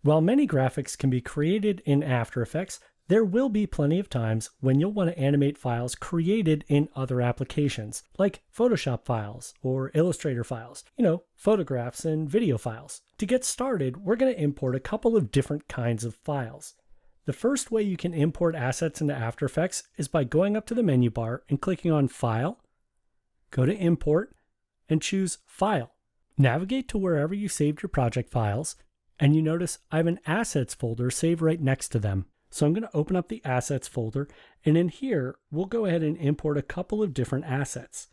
While many graphics can be created in After Effects, there will be plenty of times when you'll want to animate files created in other applications, like Photoshop files or Illustrator files, photographs and video files. To get started, we're going to import a couple of different kinds of files. The first way you can import assets into After Effects is by going up to the menu bar and clicking on File, go to Import, and choose File. Navigate to wherever you saved your project files, and you notice I have an Assets folder saved right next to them. So I'm going to open up the Assets folder, and in here, we'll go ahead and import a couple of different assets.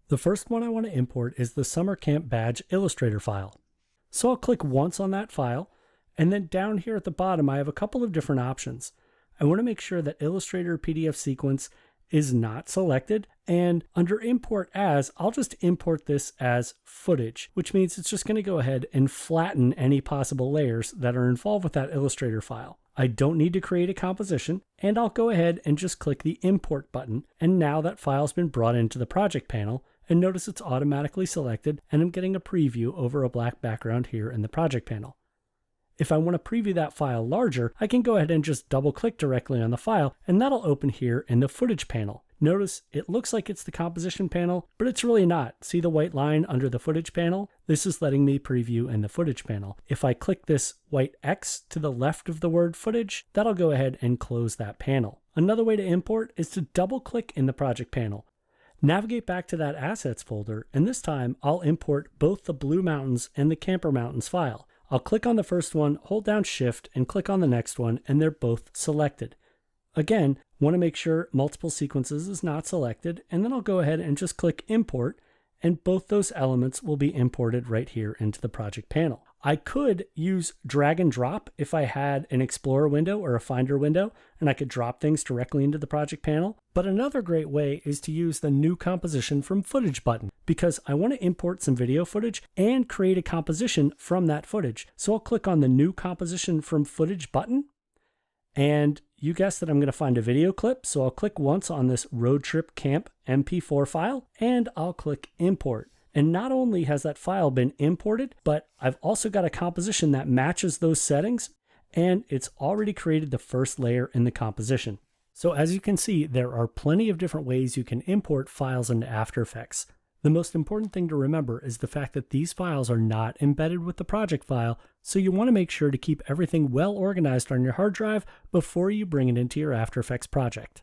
The first one I want to import is the Summer Camp Badge Illustrator file. So I'll click once on that file, and then down here at the bottom, I have a couple of different options. I want to make sure that Illustrator PDF sequence is not selected, and under Import As, I'll just import this as footage, which means it's just going to go ahead and flatten any possible layers that are involved with that Illustrator file. I don't need to create a composition, and I'll go ahead and just click the Import button, and now that file's been brought into the project panel, and notice it's automatically selected, and I'm getting a preview over a black background here in the project panel. If I want to preview that file larger, I can go ahead and just double-click directly on the file, and that'll open here in the Footage panel. Notice it looks like it's the Composition panel, but it's really not. See the white line under the Footage panel? This is letting me preview in the Footage panel. If I click this white X to the left of the word Footage, that'll go ahead and close that panel. Another way to import is to double-click in the Project panel. Navigate back to that Assets folder, and this time I'll import both the Blue Mountains and the Camper Mountains file. I'll click on the first one, hold down Shift, and click on the next one, and they're both selected. Again, want to make sure multiple sequences is not selected, and then I'll go ahead and just click Import, and both those elements will be imported right here into the project panel. I could use drag and drop if I had an Explorer window or a Finder window, and I could drop things directly into the project panel. But another great way is to use the New Composition from Footage button, because I want to import some video footage and create a composition from that footage. So I'll click on the New Composition from Footage button, and you guessed that I'm going to find a video clip, so I'll click once on this Road Trip Camp MP4 file, and I'll click Import. And not only has that file been imported, but I've also got a composition that matches those settings, and it's already created the first layer in the composition. So as you can see, there are plenty of different ways you can import files into After Effects. The most important thing to remember is the fact that these files are not embedded with the project file, so you want to make sure to keep everything well organized on your hard drive before you bring it into your After Effects project.